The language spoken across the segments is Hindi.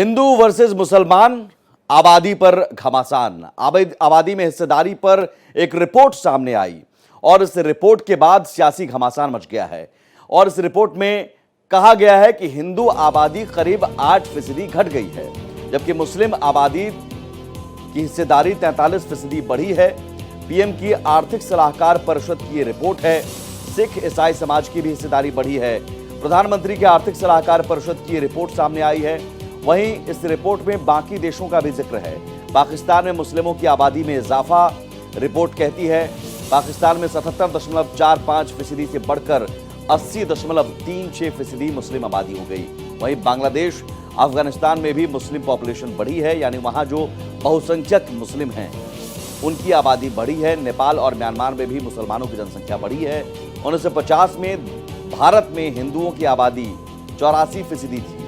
हिंदू वर्सेस मुसलमान, आबादी पर घमासान। आबादी में हिस्सेदारी पर एक रिपोर्ट सामने आई और इस रिपोर्ट के बाद सियासी घमासान मच गया है। और इस रिपोर्ट में कहा गया है कि हिंदू आबादी करीब 8% घट गई है, जबकि मुस्लिम आबादी की हिस्सेदारी 43% बढ़ी है। पीएम की आर्थिक सलाहकार परिषद की ये रिपोर्ट है। सिख ईसाई समाज की भी हिस्सेदारी बढ़ी है। प्रधानमंत्री के आर्थिक सलाहकार परिषद की ये रिपोर्ट सामने आई है। वहीं इस रिपोर्ट में बाकी देशों का भी जिक्र है। पाकिस्तान में मुस्लिमों की आबादी में इजाफा, रिपोर्ट कहती है पाकिस्तान में 77.45% से बढ़कर 80.36% मुस्लिम आबादी हो गई। वहीं बांग्लादेश, अफगानिस्तान में भी मुस्लिम पॉपुलेशन बढ़ी है, यानी वहां जो बहुसंख्यक मुस्लिम हैं उनकी आबादी बढ़ी है। नेपाल और म्यांमार में भी मुसलमानों की जनसंख्या बढ़ी है। 1950 में भारत में हिंदुओं की आबादी 84% थी,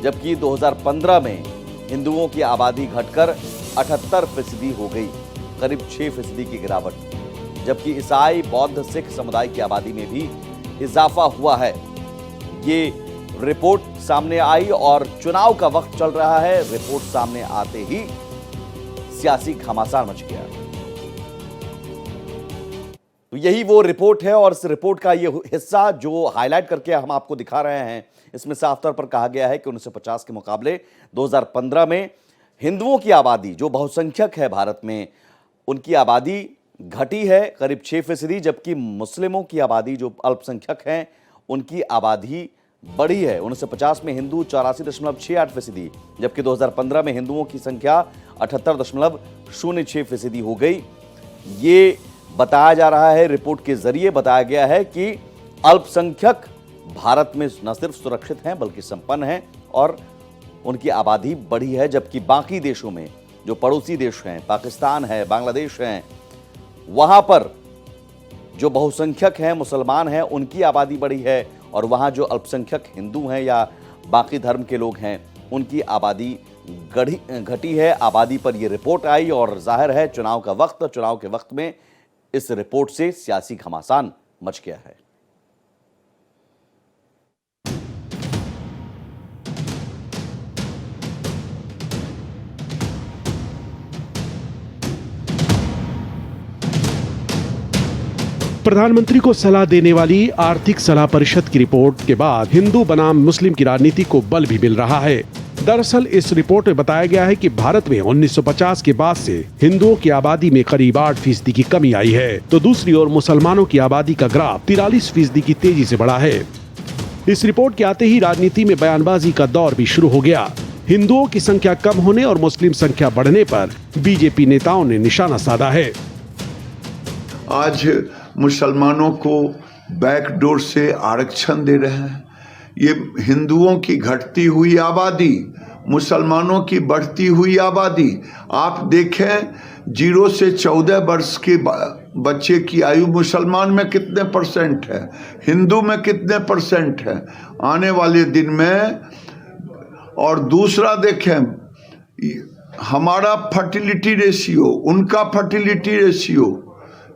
जबकि 2015 में हिंदुओं की आबादी घटकर 78% हो गई, करीब 6% की गिरावट। जबकि ईसाई, बौद्ध, सिख समुदाय की आबादी में भी इजाफा हुआ है। ये रिपोर्ट सामने आई और चुनाव का वक्त चल रहा है। रिपोर्ट सामने आते ही सियासी घमासान मच गया। तो यही वो रिपोर्ट है और इस रिपोर्ट का ये हिस्सा जो हाईलाइट करके हम आपको दिखा रहे हैं, इसमें साफ तौर पर कहा गया है कि 1950 के मुकाबले 2015 में हिंदुओं की आबादी जो बहुसंख्यक है भारत में, उनकी आबादी घटी है करीब 6%, जबकि मुस्लिमों की आबादी जो अल्पसंख्यक हैं उनकी आबादी बढ़ी है। 1950 में हिंदू 84.68%, जबकि 2015 में हिंदुओं की संख्या 78.06% हो गई। ये बताया जा रहा है, रिपोर्ट के जरिए बताया गया है कि अल्पसंख्यक भारत में न सिर्फ सुरक्षित हैं बल्कि संपन्न हैं और उनकी आबादी बढ़ी है, जबकि बाकी देशों में जो पड़ोसी देश हैं, पाकिस्तान है, बांग्लादेश हैं, वहां पर जो बहुसंख्यक हैं, मुसलमान हैं, उनकी आबादी बढ़ी है और वहां जो अल्पसंख्यक हिंदू हैं या बाकी धर्म के लोग हैं उनकी आबादी घटी है। आबादी पर यह रिपोर्ट आई और जाहिर है चुनाव के वक्त में इस रिपोर्ट से सियासी घमासान मच गया है। प्रधानमंत्री को सलाह देने वाली आर्थिक सलाह परिषद की रिपोर्ट के बाद हिंदू बनाम मुस्लिम की राजनीति को बल भी मिल रहा है। दरअसल इस रिपोर्ट में बताया गया है कि भारत में 1950 के बाद से हिंदुओं की आबादी में करीब 8% की कमी आई है, तो दूसरी ओर मुसलमानों की आबादी का ग्राफ 43% की तेजी से बढ़ा है। इस रिपोर्ट के आते ही राजनीति में बयानबाजी का दौर भी शुरू हो गया। हिंदुओं की संख्या कम होने और मुस्लिम संख्या बढ़ने पर बीजेपी नेताओं ने निशाना साधा है। आज मुसलमानों को बैकडोर से आरक्षण दे रहे हैं। ये हिंदुओं की घटती हुई आबादी, मुसलमानों की बढ़ती हुई आबादी। आप देखें 0 से 14 वर्ष के बच्चे की आयु मुसलमान में कितने %, है, हिंदू में कितने % है आने वाले दिन में। और दूसरा देखें हमारा फर्टिलिटी रेशियो, उनका फर्टिलिटी रेशियो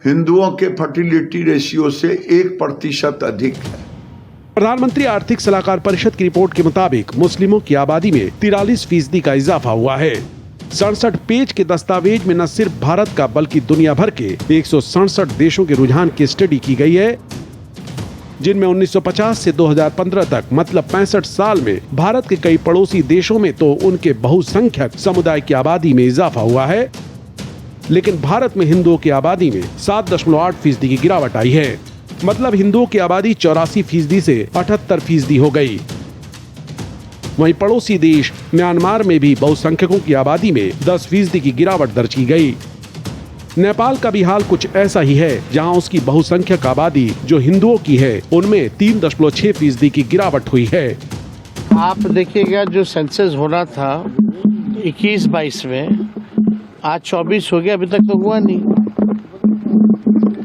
हिंदुओं के फर्टिलिटी रेशियो से 1% अधिक है। प्रधानमंत्री आर्थिक सलाहकार परिषद की रिपोर्ट के मुताबिक मुस्लिमों की आबादी में 43% का इजाफा हुआ है। 67 पेज के दस्तावेज में न सिर्फ भारत का बल्कि दुनिया भर के 167 देशों के रुझान की स्टडी की गई है, जिनमें 1950 से 2015 तक मतलब 65 साल में भारत के कई पड़ोसी देशों में तो उनके बहुसंख्यक समुदाय की आबादी में इजाफा हुआ है, लेकिन भारत में हिंदुओं की आबादी में 7.8% की गिरावट आई है। मतलब हिंदुओं की आबादी 84% से 78% हो गई। वहीं पड़ोसी देश म्यांमार में भी बहुसंख्यकों की आबादी में 10% की गिरावट दर्ज की गई। नेपाल का भी हाल कुछ ऐसा ही है, जहां उसकी बहुसंख्यक आबादी जो हिंदुओं की है उनमें 3.6% की गिरावट हुई है। आप देखिएगा जो सेंसस होना था 21-22 में, आज 24 हो गया, अभी तक तो हुआ नहीं।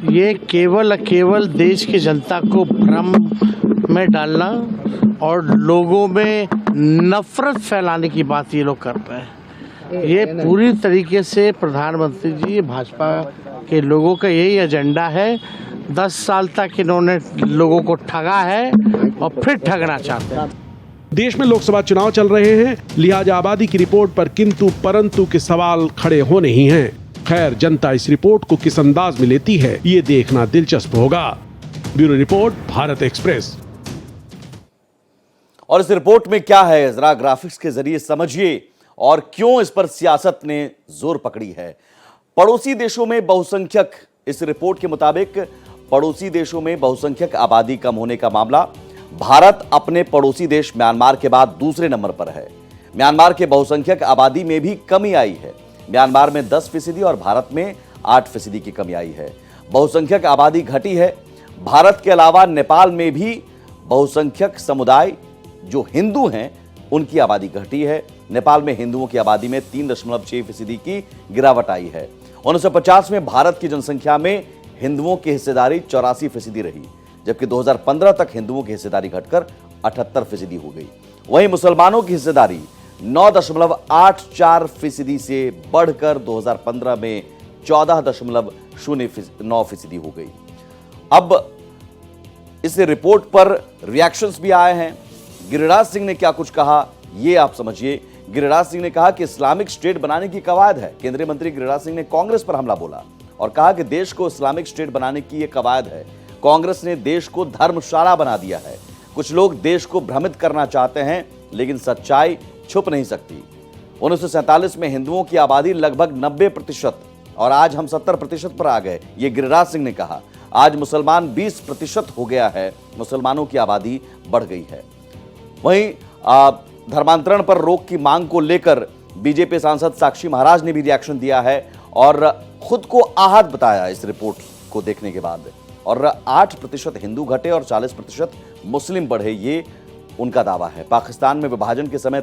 ये केवल देश की जनता को भ्रम में डालना और लोगों में नफरत फैलाने की बात ये लोग कर रहे हैं। ये पूरी तरीके से प्रधानमंत्री जी, भाजपा के लोगों का यही एजेंडा है। 10 साल तक इन्होंने लोगों को ठगा है और फिर ठगना चाहते हैं। देश में लोकसभा चुनाव चल रहे हैं, लिहाजा आबादी की रिपोर्ट पर किंतु परंतु के सवाल खड़े होने ही हैं। खैर, जनता इस रिपोर्ट को किस अंदाज में लेती है, ये देखना दिलचस्प होगा। Bureau report, Bharat express. और इस रिपोर्ट में क्या है, जरा ग्राफिक्स के जरिए समझिए और क्यों इस पर सियासत ने जोर पकड़ी है। पड़ोसी देशों में बहुसंख्यक, इस रिपोर्ट के मुताबिक पड़ोसी देशों में बहुसंख्यक आबादी कम होने का मामला, भारत अपने पड़ोसी देश म्यांमार के बाद दूसरे नंबर पर है। म्यांमार के बहुसंख्यक आबादी में भी कमी आई है। म्यांमार में 10% और भारत में 8% की कमी आई है। बहुसंख्यक आबादी घटी है। भारत के अलावा नेपाल में भी बहुसंख्यक समुदाय जो हिंदू हैं उनकी आबादी घटी है। नेपाल में हिंदुओं की आबादी में 3.6% की गिरावट आई है। 1950 में भारत की जनसंख्या में हिंदुओं की हिस्सेदारी 84% रही, जबकि 2015 तक हिंदुओं की हिस्सेदारी घटकर 78% हो गई। वहीं मुसलमानों की हिस्सेदारी 9.84% से बढ़कर 2015 में 14.09% हो गई। अब इस रिपोर्ट पर रिएक्शंस भी आए हैं। गिरिराज सिंह ने क्या कुछ कहा, ये आप समझिए। गिरिराज सिंह ने कहा कि इस्लामिक स्टेट बनाने की कवायद है। केंद्रीय मंत्री गिरिराज सिंह ने कांग्रेस पर हमला बोला और कहा कि देश को इस्लामिक स्टेट बनाने की यह कवायद है। कांग्रेस ने देश को धर्मशाला बना दिया है। कुछ लोग देश को भ्रमित करना चाहते हैं, लेकिन सच्चाई छुप नहीं सकती। 1947 में हिंदुओं की आबादी लगभग 90% और आज हम 70% पर आ गए, ये गिरिराज सिंह ने कहा। आज मुसलमान 20% हो गया है। मुसलमानों की आबादी बढ़ गई है। वहीं धर्मांतरण पर रोक की मांग को लेकर बीजेपी सांसद साक्षी महाराज ने भी रिएक्शन दिया है और खुद को आहत बताया इस रिपोर्ट को देखने के बाद। और 8% हिंदू घटे और 40% मुस्लिम बढ़े, ये उनका दावा है। पाकिस्तान में विभाजन के समय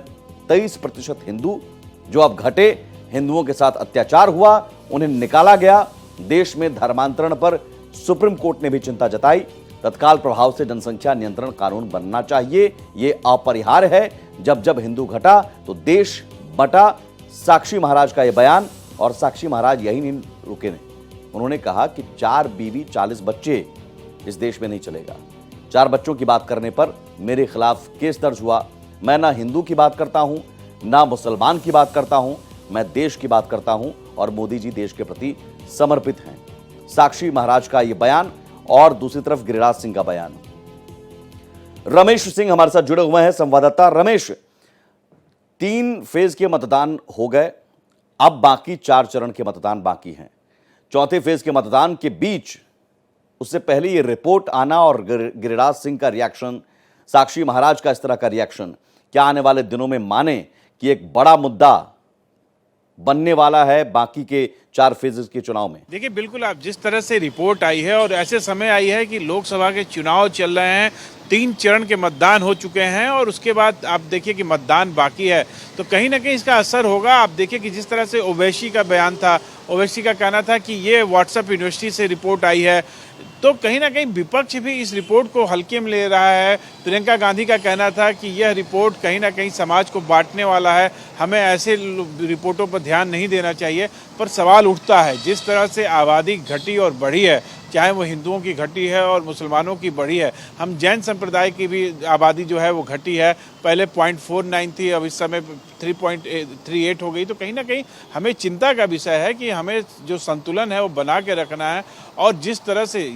23% हिंदू जो अब घटे, हिंदुओं के साथ अत्याचार हुआ, उन्हें निकाला गया। देश में धर्मांतरण पर सुप्रीम कोर्ट ने भी चिंता जताई। तत्काल प्रभाव से जनसंख्या नियंत्रण कानून बनना चाहिए, यह अपरिहार्य है। जब जब हिंदू घटा तो देश बटा, साक्षी महाराज का यह बयान। और साक्षी महाराज यही नहीं रुके ने, उन्होंने कहा कि 4 बीवी 40 बच्चे इस देश में नहीं चलेगा। 4 बच्चों की बात करने पर मेरे खिलाफ केस दर्ज हुआ। मैं ना हिंदू की बात करता हूं, ना मुसलमान की बात करता हूं, मैं देश की बात करता हूं और मोदी जी देश के प्रति समर्पित हैं। साक्षी महाराज का यह बयान और दूसरी तरफ गिरिराज सिंह का बयान। रमेश सिंह हमारे साथ जुड़े हुए हैं, संवाददाता। रमेश, 3 फेज के मतदान हो गए, अब बाकी 4 चरण के मतदान बाकी हैं। चौथे फेज के मतदान के बीच, उससे पहले ये रिपोर्ट आना और गिरिराज सिंह का रिएक्शन, साक्षी महाराज का इस तरह का रिएक्शन, क्या आने वाले दिनों में माने कि एक बड़ा मुद्दा बनने वाला है बाकी के 4 फेजेस के चुनाव में? देखिए, बिल्कुल आप जिस तरह से रिपोर्ट आई है और ऐसे समय आई है कि लोकसभा के चुनाव चल रहे हैं, 3 चरण के मतदान हो चुके हैं और उसके बाद आप देखिए कि मतदान बाकी है, तो कहीं ना कहीं इसका असर होगा। आप देखिए कि जिस तरह से ओवैसी का बयान था, ओवैसी का कहना था कि ये व्हाट्सएप यूनिवर्सिटी से रिपोर्ट आई है, तो कहीं ना कहीं विपक्ष भी इस रिपोर्ट को हल्के में ले रहा है। प्रियंका गांधी का कहना था कि यह रिपोर्ट कहीं ना कहीं समाज को बांटने वाला है, हमें ऐसे रिपोर्टों पर ध्यान नहीं देना चाहिए। पर सवाल उठता है, जिस तरह से आबादी घटी और बढ़ी है, चाहे वो हिंदुओं की घटी है और मुसलमानों की बढ़ी है, हम जैन संप्रदाय की भी आबादी जो है वो घटी है। पहले 0.49 थी, अब इस समय 3.38 हो गई। तो कहीं ना कहीं हमें चिंता का विषय है कि हमें जो संतुलन है वो बना के रखना है। और जिस तरह से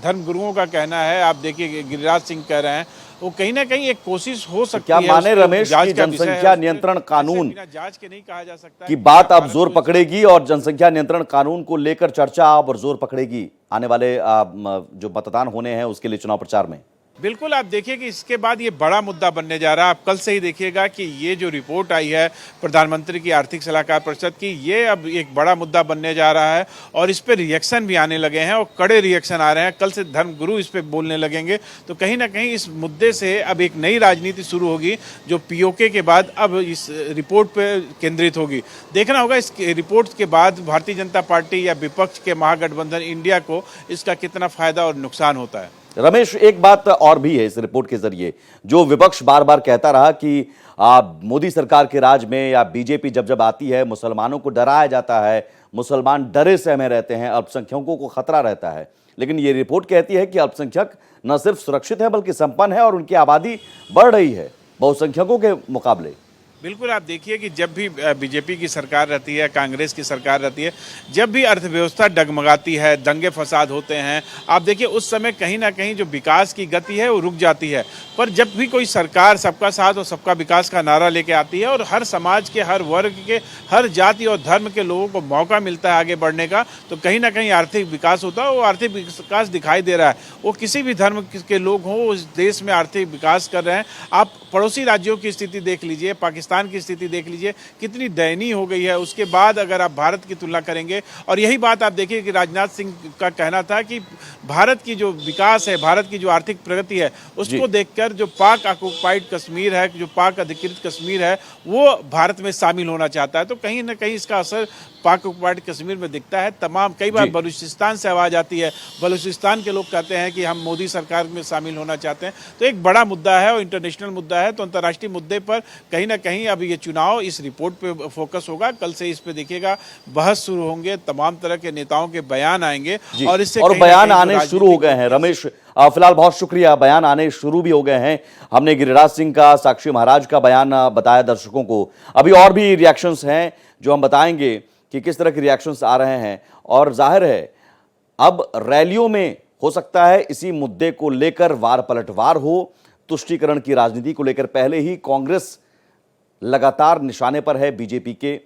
धर्मगुरुओं का कहना है, आप देखिए गिरिराज सिंह कह रहे हैं, वो कहीं ना कहीं एक कोशिश हो सकती है। क्या माने रमेश की जनसंख्या नियंत्रण कानून जांच के नहीं कहा जा सकता की बात अब जोर पकड़ेगी और जनसंख्या नियंत्रण कानून को लेकर चर्चा अब जोर पकड़ेगी आने वाले जो मतदान होने हैं उसके लिए चुनाव प्रचार में? बिल्कुल, आप देखिए कि इसके बाद ये बड़ा मुद्दा बनने जा रहा है। आप कल से ही देखिएगा कि ये जो रिपोर्ट आई है प्रधानमंत्री की आर्थिक सलाहकार परिषद की, ये अब एक बड़ा मुद्दा बनने जा रहा है और इस पे रिएक्शन भी आने लगे हैं और कड़े रिएक्शन आ रहे हैं। कल से धर्मगुरु इस पे बोलने लगेंगे। तो कहीं ना कहीं इस मुद्दे से अब एक नई राजनीति शुरू होगी जो पीओके के बाद अब इस रिपोर्ट पे केंद्रित होगी। देखना होगा इस रिपोर्ट के बाद भारतीय जनता पार्टी या विपक्ष के महागठबंधन इंडिया को इसका कितना फायदा और नुकसान होता है। रमेश, एक बात और भी है इस रिपोर्ट के जरिए, जो विपक्ष बार बार कहता रहा कि मोदी सरकार के राज में या बीजेपी जब जब आती है मुसलमानों को डराया जाता है, मुसलमान डरे सहमे रहते हैं, अल्पसंख्यकों को खतरा रहता है। लेकिन ये रिपोर्ट कहती है कि अल्पसंख्यक न सिर्फ सुरक्षित है बल्कि संपन्न है और उनकी आबादी बढ़ रही है। बहुसंख्यकों के मुकाबले। बिल्कुल, आप देखिए कि जब भी बीजेपी की सरकार रहती है, कांग्रेस की सरकार रहती है, जब भी अर्थव्यवस्था डगमगाती है, दंगे फसाद होते हैं, आप देखिए उस समय कहीं ना कहीं जो विकास की गति है वो रुक जाती है। पर जब भी कोई सरकार सबका साथ और सबका विकास का नारा लेके आती है और हर समाज के, हर वर्ग के, हर जाति और धर्म के लोगों को मौका मिलता है आगे बढ़ने का, तो कहीं ना कहीं आर्थिक विकास होता है। वो आर्थिक विकास दिखाई दे रहा है। वो किसी भी धर्म के लोग हों, उस देश में आर्थिक विकास कर रहे हैं। आप पड़ोसी राज्यों की स्थिति देख लीजिए, पाकिस्तान की स्थिति देख लीजिए, कितनी दयनीय हो गई है। उसके बाद अगर आप भारत की तुलना करेंगे, और यही बात आप देखिए कि राजनाथ सिंह का कहना था कि भारत की जो विकास है, भारत की जो आर्थिक प्रगति है, उसको देखकर जो पाक ऑक्युपाइड कश्मीर है, जो पाक अधिकृत कश्मीर है, वो भारत में शामिल होना चाहता है। तो कहीं ना कहीं इसका असर पाक ऑक्युपाइड कश्मीर में दिखता है। तमाम कई बार बलूचिस्तान से आवाज आती है, बलूचिस्तान के लोग कहते हैं कि हम मोदी सरकार में शामिल होना चाहते हैं। तो एक बड़ा मुद्दा है और इंटरनेशनल मुद्दा है। तो अंतर्राष्ट्रीय मुद्दे पर कहीं ना कहीं अब ये चुनाव इस रिपोर्ट पे फोकस होगा। कल से इस पे देखिएगा बहस शुरू होंगे, तमाम तरह के नेताओं के बयान आएंगे और इससे बयान आने शुरू हो गए हैं। रमेश, फिलहाल बहुत शुक्रिया, बयान आने शुरू भी हो गए हैं। हमने गिरिराज सिंह का, साक्षी महाराज का बयान बताया दर्शकों को। अभी और भी रिएक्शंस हैं जो हम बताएंगे कि किस तरह के रिएक्शंस आ रहे हैं। और जाहिर है अब रैलियों में हो सकता है इसी मुद्दे को लेकर वार पलटवार हो, तुष्टीकरण की राजनीति को लेकर। पहले ही कांग्रेस लगातार निशाने पर है बीजेपी के,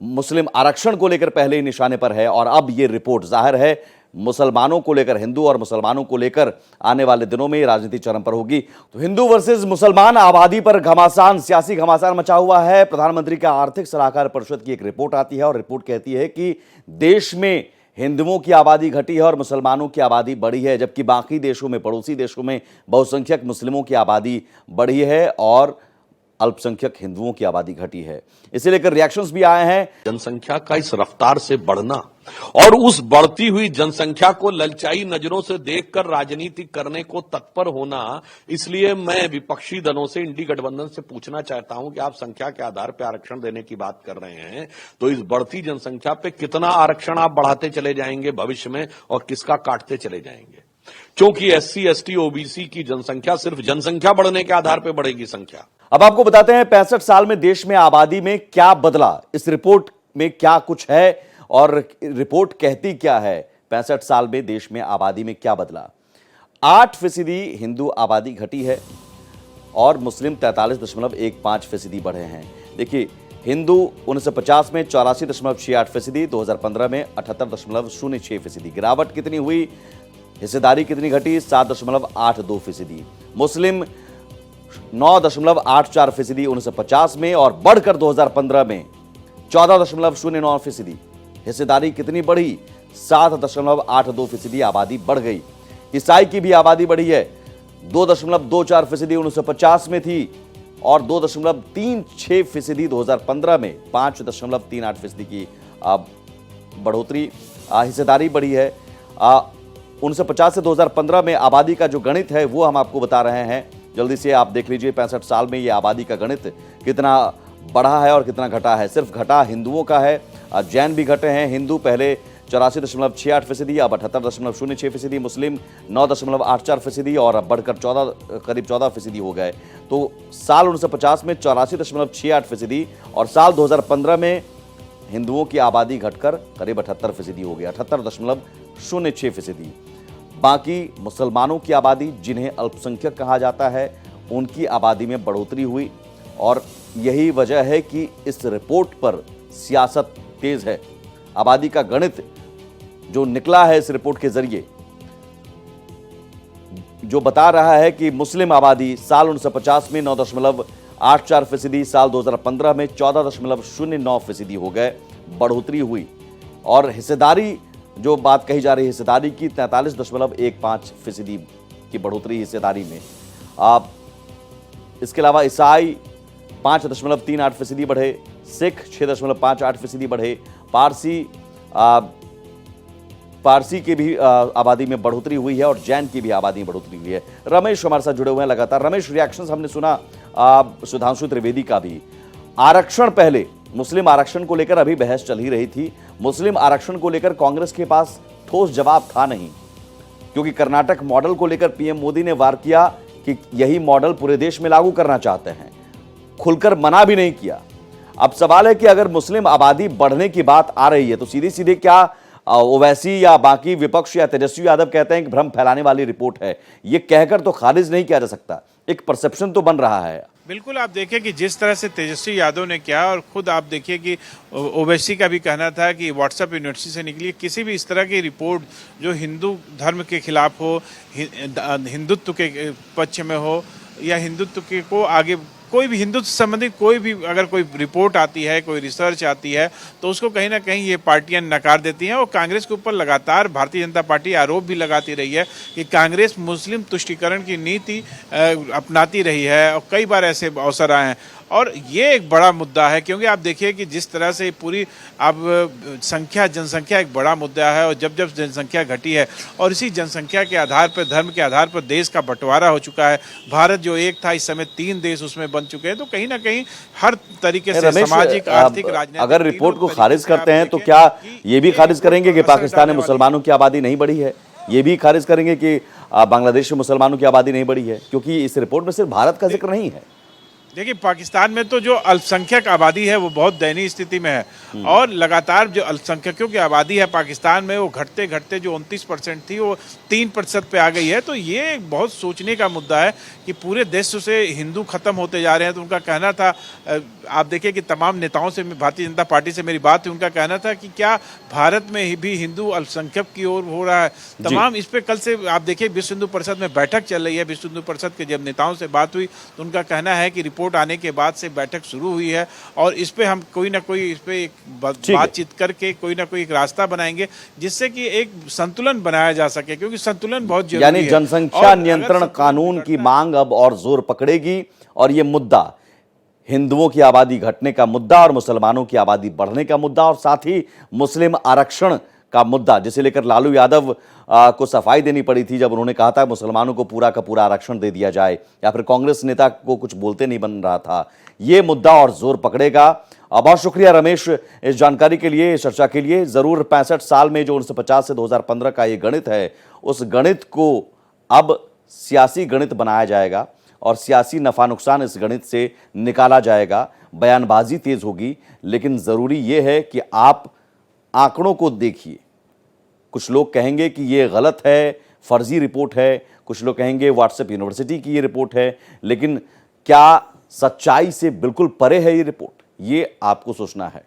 मुस्लिम आरक्षण को लेकर पहले ही निशाने पर है, और अब ये रिपोर्ट जाहिर है मुसलमानों को लेकर, हिंदू और मुसलमानों को लेकर आने वाले दिनों में राजनीति चरम पर होगी। तो हिंदू वर्सेस मुसलमान आबादी पर घमासान, सियासी घमासान मचा हुआ है। प्रधानमंत्री का आर्थिक सलाहकार परिषद की एक रिपोर्ट आती है और रिपोर्ट कहती है कि देश में हिंदुओं की आबादी घटी है और मुसलमानों की आबादी बढ़ी है, जबकि बाकी देशों में, पड़ोसी देशों में बहुसंख्यक मुस्लिमों की आबादी बढ़ी है और अल्पसंख्यक हिंदुओं की आबादी घटी है। इसे लेकर रिएक्शंस भी आए हैं। जनसंख्या का इस रफ्तार से बढ़ना और उस बढ़ती हुई जनसंख्या को ललचाई नजरों से देखकर राजनीति करने को तत्पर होना, इसलिए मैं विपक्षी दलों से, इंडी गठबंधन से पूछना चाहता हूं कि आप संख्या के आधार पर आरक्षण देने की बात कर रहे हैं, तो इस बढ़ती जनसंख्या पे कितना आरक्षण आप बढ़ाते चले जाएंगे भविष्य में और किसका काटते चले जाएंगे? क्योंकि एससी, एसटी, ओबीसी की जनसंख्या सिर्फ जनसंख्या बढ़ने के आधार पर बढ़ेगी संख्या। अब आपको बताते हैं 65 साल में देश में आबादी में क्या बदला, इस रिपोर्ट में क्या कुछ है और रिपोर्ट कहती क्या है। 65 साल में देश में आबादी में क्या बदला। 8% हिंदू आबादी घटी है और मुस्लिम 43.15% बढ़े हैं। देखिए, हिंदू 1950 में 84.68%, 2015 में 78.06%। गिरावट कितनी हुई, हिस्सेदारी कितनी घटी, 7.82%। मुस्लिम 9.84% 1950 में और बढ़कर 2015 में 14.09%। हिस्सेदारी कितनी बढ़ी, 7.82% आबादी बढ़ गई। ईसाई की भी आबादी बढ़ी है, 2.24% 1950 में थी और 2.36% 2015 में, 5.38% की बढ़ोतरी। हिस्सेदारी बढ़ी है। 1950 से 2015 में आबादी का जो गणित है वो हम आपको बता रहे हैं। जल्दी से आप देख लीजिए 65 साल में ये आबादी का गणित कितना बढ़ा है और कितना घटा है। सिर्फ घटा हिंदुओं का है, जैन भी घटे हैं। हिंदू पहले 84.68%, अब 78.06%, मुस्लिम 9.84% और अब बढ़कर करीब 14% हो गए। तो साल 1950 में 84.68% और साल 2015 में हिंदुओं की आबादी घटकर करीब 78% हो गया, 78.06%। बाकी मुसलमानों की आबादी, जिन्हें अल्पसंख्यक कहा जाता है, उनकी आबादी में बढ़ोतरी हुई और यही वजह है कि इस रिपोर्ट पर सियासत तेज है। आबादी का गणित जो निकला है इस रिपोर्ट के जरिए, जो बता रहा है कि मुस्लिम आबादी साल 1950 में 9.84%, साल 2015 में 14.09% हो गए, बढ़ोतरी हुई। और हिस्सेदारी जो बात कही जा रही है, हिस्सेदारी की 43.15% की बढ़ोतरी हिस्सेदारी में। इसके अलावा ईसाई 5.38% बढ़े, सिख 6.58% बढ़े, पारसी की भी आबादी में बढ़ोतरी हुई है और जैन की भी आबादी में बढ़ोतरी हुई है। रमेश हमारे साथ जुड़े हुए हैं लगातार। रमेश, रिएक्शंस हमने सुना सुधांशु त्रिवेदी का भी। आरक्षण, पहले मुस्लिम आरक्षण को लेकर अभी बहस चल ही रही थी। मुस्लिम आरक्षण को लेकर कांग्रेस के पास ठोस जवाब था नहीं, क्योंकि कर्नाटक मॉडल को लेकर पीएम मोदी ने वार किया कि यही मॉडल पूरे देश में लागू करना चाहते हैं, खुलकर मना भी नहीं किया। अब सवाल है कि अगर मुस्लिम आबादी बढ़ने की बात आ रही है तो सीधे सीधे क्या ओवैसी या बाकी विपक्ष या तेजस्वी यादव कहते हैं कि भ्रम फैलाने वाली रिपोर्ट है, ये कहकर तो खारिज नहीं किया जा सकता, एक परसेप्शन तो बन रहा है। बिल्कुल, आप देखिए कि जिस तरह से तेजस्वी यादव ने किया, और खुद आप देखिए कि ओवैसी का भी कहना था कि व्हाट्सएप यूनिवर्सिटी से निकली किसी भी इस तरह की रिपोर्ट जो हिंदू धर्म के खिलाफ हो, हिंदुत्व के पक्ष में हो, या हिंदुत्व के को आगे कोई भी हिंदुत्व से संबंधित कोई भी अगर कोई रिपोर्ट आती है, कोई रिसर्च आती है, तो उसको कहीं ना कहीं ये पार्टियां नकार देती हैं। और कांग्रेस के ऊपर लगातार भारतीय जनता पार्टी आरोप भी लगाती रही है कि कांग्रेस मुस्लिम तुष्टीकरण की नीति अपनाती रही है, और कई बार ऐसे अवसर आए हैं। और ये एक बड़ा मुद्दा है, क्योंकि आप देखिए कि जिस तरह से पूरी अब जनसंख्या एक बड़ा मुद्दा है, और जब जब जनसंख्या घटी है और इसी जनसंख्या के आधार पर, धर्म के आधार पर देश का बंटवारा हो चुका है। भारत जो एक था, इस समय 3 देश उसमें बन चुके हैं। तो कहीं ना कहीं हर तरीके से सामाजिक, आर्थिक, राजनीतिक, अगर रिपोर्ट को खारिज करते हैं तो क्या ये भी खारिज करेंगे कि पाकिस्तान में मुसलमानों की आबादी नहीं बढ़ी है? ये भी खारिज करेंगे कि बांग्लादेश में मुसलमानों की आबादी नहीं बढ़ी है? क्योंकि इस रिपोर्ट में सिर्फ भारत का जिक्र नहीं है। देखिए, पाकिस्तान में तो जो अल्पसंख्यक आबादी है वो बहुत दयनीय स्थिति में है, और लगातार जो अल्पसंख्यकों की आबादी है पाकिस्तान में वो घटते घटते जो 29% थी वो 3% पे आ गई है। तो ये एक बहुत सोचने का मुद्दा है कि पूरे देश से हिंदू खत्म होते जा रहे हैं। तो उनका कहना था, आप देखिए कि तमाम नेताओं से, भारतीय जनता पार्टी से मेरी बात हुई, उनका कहना था कि क्या भारत में भी हिंदू अल्पसंख्यक की ओर हो रहा है तमाम। इस पे कल से आप देखिए विश्व हिंदू परिषद में बैठक चल रही है। विश्व हिंदू परिषद के जब नेताओं से बात हुई तो उनका कहना है कि रिपोर्ट आने के बाद से बैठक शुरू हुई है, और इस पे हम कोई ना कोई इस पे एक बातचीत करके कोई ना कोई एक रास्ता बनाएंगे जिससे कि एक संतुलन बनाया जा सके, क्योंकि संतुलन बहुत जरूरी है। यानी जनसंख्या नियंत्रण कानून की मांग अब और जोर पकड़ेगी, और ये मुद्दा हिंदुओं की आबादी घटने का मुद्दा और मुसलमानों की आबादी बढ़ने का मुद्दा, और साथ ही मुस्लिम आरक्षण का मुद्दा, जिसे लेकर लालू यादव को सफाई देनी पड़ी थी जब उन्होंने कहा था मुसलमानों को पूरा का पूरा आरक्षण दे दिया जाए, या फिर कांग्रेस नेता को कुछ बोलते नहीं बन रहा था। ये मुद्दा और जोर पकड़ेगा। बहुत शुक्रिया रमेश इस जानकारी के लिए, इस चर्चा के लिए। जरूर 65 साल में जो 1950 से 2015 का ये गणित है, उस गणित को अब सियासी गणित बनाया जाएगा और सियासी नफा नुकसान इस गणित से निकाला जाएगा। बयानबाजी तेज होगी, लेकिन जरूरी यह है कि आप आंकड़ों को देखिए। कुछ लोग कहेंगे कि ये गलत है, फर्जी रिपोर्ट है, कुछ लोग कहेंगे व्हाट्सएप यूनिवर्सिटी की ये रिपोर्ट है, लेकिन क्या सच्चाई से बिल्कुल परे है ये रिपोर्ट? ये आपको सोचना है।